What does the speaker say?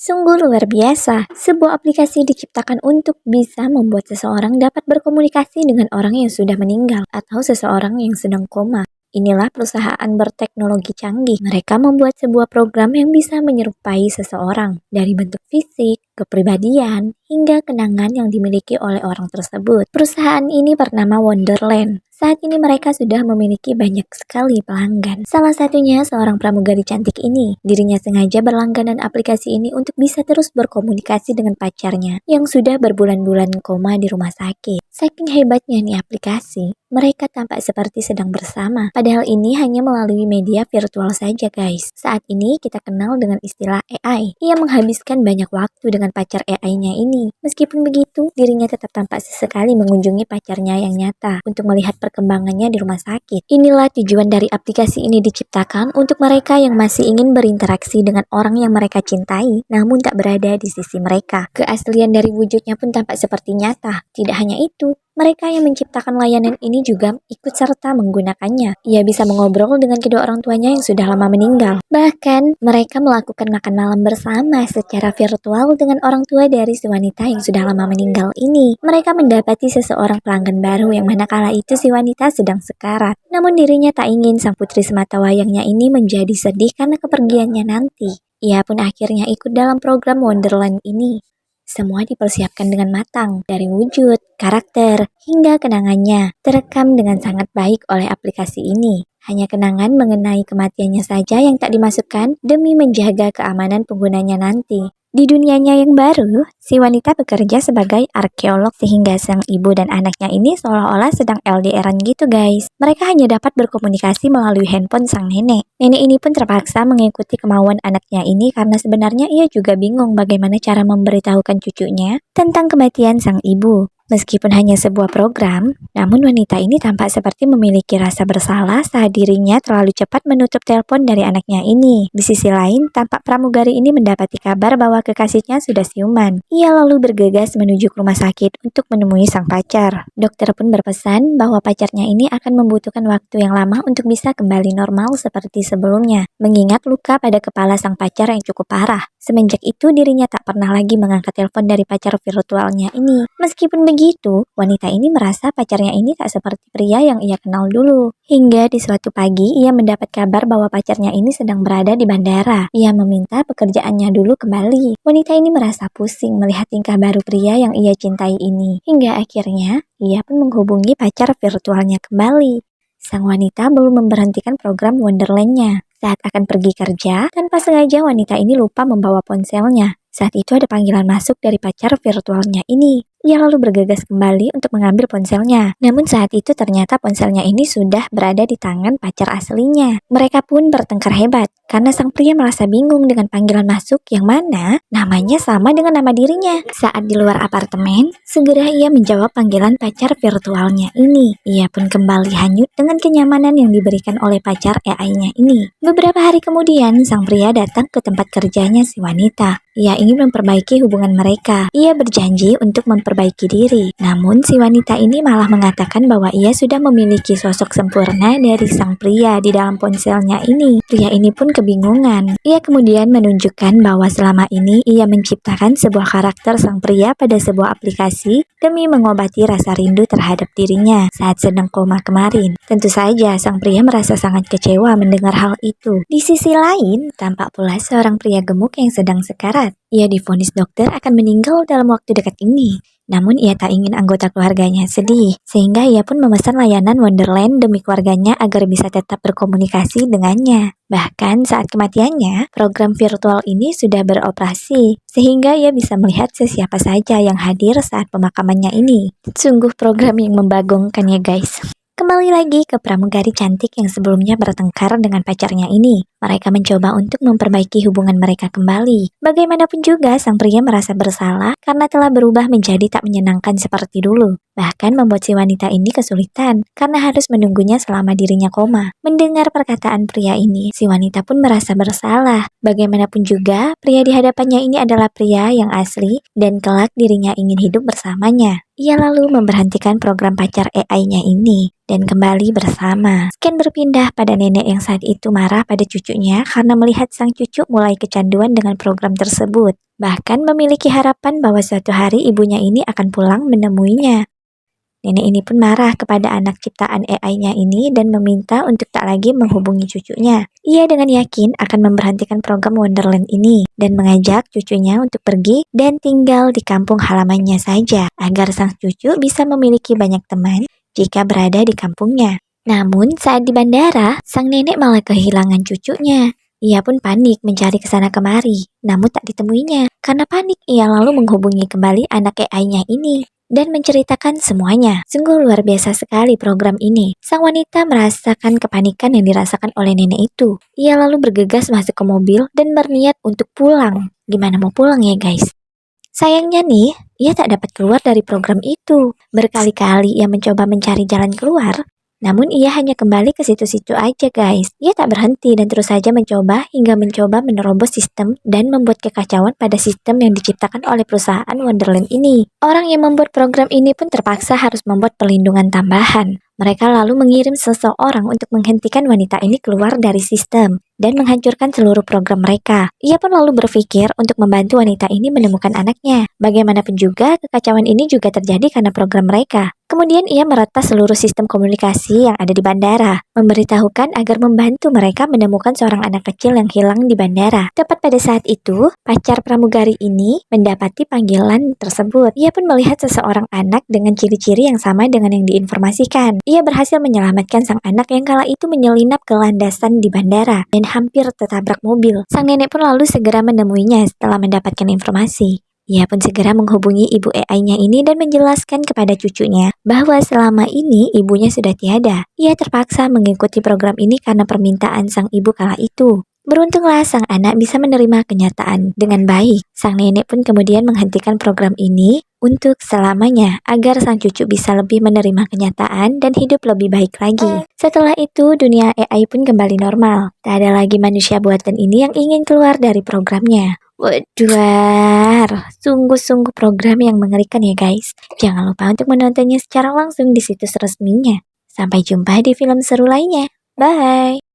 Sungguh luar biasa, sebuah aplikasi diciptakan untuk bisa membuat seseorang dapat berkomunikasi dengan orang yang sudah meninggal atau seseorang yang sedang koma. Inilah perusahaan berteknologi canggih. Mereka membuat sebuah program yang bisa menyerupai seseorang dari bentuk fisik, kepribadian, hingga kenangan yang dimiliki oleh orang tersebut. Perusahaan ini bernama Wonderland. Saat ini mereka sudah memiliki banyak sekali pelanggan. Salah satunya seorang pramugari cantik ini. Dirinya sengaja berlangganan aplikasi ini untuk bisa terus berkomunikasi dengan pacarnya yang sudah berbulan-bulan koma di rumah sakit. Saking hebatnya nih aplikasi, mereka tampak seperti sedang bersama. Padahal ini hanya melalui media virtual saja guys. Saat ini kita kenal dengan istilah AI. Ia menghabiskan banyak waktu dengan pacar AI-nya ini. Meskipun begitu, dirinya tetap tampak sesekali mengunjungi pacarnya yang nyata untuk melihat perkembangannya di rumah sakit. Inilah tujuan dari aplikasi ini diciptakan untuk mereka yang masih ingin berinteraksi dengan orang yang mereka cintai, namun tak berada di sisi mereka. Keaslian dari wujudnya pun tampak seperti nyata. Tidak hanya itu, mereka yang menciptakan layanan ini juga ikut serta menggunakannya. Ia bisa mengobrol dengan kedua orang tuanya yang sudah lama meninggal. Bahkan, mereka melakukan makan malam bersama secara virtual dengan orang tua dari si wanita yang sudah lama meninggal ini. Mereka mendapati seseorang pelanggan baru yang mana kala itu si wanita sedang sekarat. Namun dirinya tak ingin sang putri semata wayangnya ini menjadi sedih karena kepergiannya nanti. Ia pun akhirnya ikut dalam program Wonderland ini. Semua dipersiapkan dengan matang, dari wujud, karakter, hingga kenangannya, terekam dengan sangat baik oleh aplikasi ini. Hanya kenangan mengenai kematiannya saja yang tak dimasukkan demi menjaga keamanan penggunanya nanti. Di dunianya yang baru, si wanita bekerja sebagai arkeolog sehingga sang ibu dan anaknya ini seolah-olah sedang LDR-an gitu guys. Mereka hanya dapat berkomunikasi melalui handphone sang nenek. Nenek ini pun terpaksa mengikuti kemauan anaknya ini karena sebenarnya ia juga bingung bagaimana cara memberitahukan cucunya tentang kematian sang ibu. Meskipun hanya sebuah program, namun wanita ini tampak seperti memiliki rasa bersalah saat dirinya terlalu cepat menutup telepon dari anaknya ini. Di sisi lain, tampak pramugari ini mendapati kabar bahwa kekasihnya sudah siuman. Ia lalu bergegas menuju ke rumah sakit untuk menemui sang pacar. Dokter pun berpesan bahwa pacarnya ini akan membutuhkan waktu yang lama untuk bisa kembali normal seperti sebelumnya, mengingat luka pada kepala sang pacar yang cukup parah. Semenjak itu dirinya tak pernah lagi mengangkat telepon dari pacar virtualnya ini. Meskipun begitu, wanita ini merasa pacarnya ini tak seperti pria yang ia kenal dulu. Hingga di suatu pagi, ia mendapat kabar bahwa pacarnya ini sedang berada di bandara. Ia meminta pekerjaannya dulu kembali. Wanita ini merasa pusing melihat tingkah baru pria yang ia cintai ini. Hingga akhirnya, ia pun menghubungi pacar virtualnya kembali. Sang wanita belum memberhentikan program Wonderland-nya. Saat akan pergi kerja, tanpa sengaja wanita ini lupa membawa ponselnya. Saat itu ada panggilan masuk dari pacar virtualnya ini. Ia lalu bergegas kembali untuk mengambil ponselnya. Namun saat itu ternyata ponselnya ini sudah berada di tangan pacar aslinya. Mereka pun bertengkar hebat karena sang pria merasa bingung dengan panggilan masuk yang mana namanya sama dengan nama dirinya. Saat di luar apartemen, segera ia menjawab panggilan pacar virtualnya ini. Ia pun kembali hanyut dengan kenyamanan yang diberikan oleh pacar AI-nya ini. Beberapa hari kemudian, sang pria datang ke tempat kerjanya si wanita. Ia ingin memperbaiki hubungan mereka. Ia berjanji untuk memperbaiki diri. Namun si wanita ini malah mengatakan bahwa ia sudah memiliki sosok sempurna dari sang pria di dalam ponselnya ini. Pria ini pun kebingungan. Ia kemudian menunjukkan bahwa selama ini ia menciptakan sebuah karakter sang pria pada sebuah aplikasi demi mengobati rasa rindu terhadap dirinya saat sedang koma kemarin. Tentu saja sang pria merasa sangat kecewa mendengar hal itu. Di sisi lain, tampak pula seorang pria gemuk yang sedang sekarat. Ia divonis dokter akan meninggal dalam waktu dekat ini. Namun ia tak ingin anggota keluarganya sedih, sehingga ia pun memesan layanan Wonderland demi keluarganya agar bisa tetap berkomunikasi dengannya. Bahkan saat kematiannya, program virtual ini sudah beroperasi, sehingga ia bisa melihat siapa saja yang hadir saat pemakamannya ini. Sungguh program yang membagongkan ya guys. Kembali lagi ke pramugari cantik yang sebelumnya bertengkar dengan pacarnya ini. Mereka mencoba untuk memperbaiki hubungan mereka kembali. Bagaimanapun juga, sang pria merasa bersalah karena telah berubah menjadi tak menyenangkan seperti dulu. Bahkan membuat si wanita ini kesulitan karena harus menunggunya selama dirinya koma. Mendengar perkataan pria ini, si wanita pun merasa bersalah. Bagaimanapun juga, pria di hadapannya ini adalah pria yang asli dan kelak dirinya ingin hidup bersamanya. Ia lalu memberhentikan program pacar AI-nya ini dan kembali bersama. Scan berpindah pada nenek yang saat itu marah pada cucunya karena melihat sang cucu mulai kecanduan dengan program tersebut. Bahkan memiliki harapan bahwa suatu hari ibunya ini akan pulang menemuinya. Nenek ini pun marah kepada anak ciptaan AI-nya ini dan meminta untuk tak lagi menghubungi cucunya. Ia dengan yakin akan memberhentikan program Wonderland ini dan mengajak cucunya untuk pergi dan tinggal di kampung halamannya saja agar sang cucu bisa memiliki banyak teman jika berada di kampungnya. Namun saat di bandara, sang nenek malah kehilangan cucunya. Ia pun panik mencari kesana kemari, namun tak ditemuinya. Karena panik, ia lalu menghubungi kembali anak AI-nya ini dan menceritakan semuanya. Sungguh luar biasa sekali program ini. Sang wanita merasakan kepanikan yang dirasakan oleh nenek itu. Ia lalu bergegas masuk ke mobil dan berniat untuk pulang. Gimana mau pulang ya guys? Sayangnya nih, ia tak dapat keluar dari program itu. Berkali-kali ia mencoba mencari jalan keluar, namun ia hanya kembali ke situ-situ aja guys. Ia tak berhenti dan terus saja mencoba hingga mencoba menerobos sistem dan membuat kekacauan pada sistem yang diciptakan oleh perusahaan Wonderland ini. Orang yang membuat program ini pun terpaksa harus membuat perlindungan tambahan. Mereka lalu mengirim seseorang untuk menghentikan wanita ini keluar dari sistem dan menghancurkan seluruh program mereka. Ia pun lalu berpikir untuk membantu wanita ini menemukan anaknya. Bagaimanapun juga, kekacauan ini juga terjadi karena program mereka. Kemudian ia meretas seluruh sistem komunikasi yang ada di bandara, memberitahukan agar membantu mereka menemukan seorang anak kecil yang hilang di bandara. Tepat pada saat itu, pacar pramugari ini mendapati panggilan tersebut. Ia pun melihat seseorang anak dengan ciri-ciri yang sama dengan yang diinformasikan. Ia berhasil menyelamatkan sang anak yang kala itu menyelinap ke landasan di bandara dan hampir tertabrak mobil. Sang nenek pun lalu segera menemuinya setelah mendapatkan informasi. Ia pun segera menghubungi ibu AI-nya ini dan menjelaskan kepada cucunya bahwa selama ini ibunya sudah tiada. Ia terpaksa mengikuti program ini karena permintaan sang ibu kala itu. Beruntunglah sang anak bisa menerima kenyataan dengan baik. Sang nenek pun kemudian menghentikan program ini untuk selamanya agar sang cucu bisa lebih menerima kenyataan dan hidup lebih baik lagi. Setelah itu, dunia AI pun kembali normal. Tak ada lagi manusia buatan ini yang ingin keluar dari programnya. Waduh, sungguh-sungguh program yang mengerikan ya guys. Jangan lupa untuk menontonnya secara langsung di situs resminya. Sampai jumpa di film seru lainnya. Bye!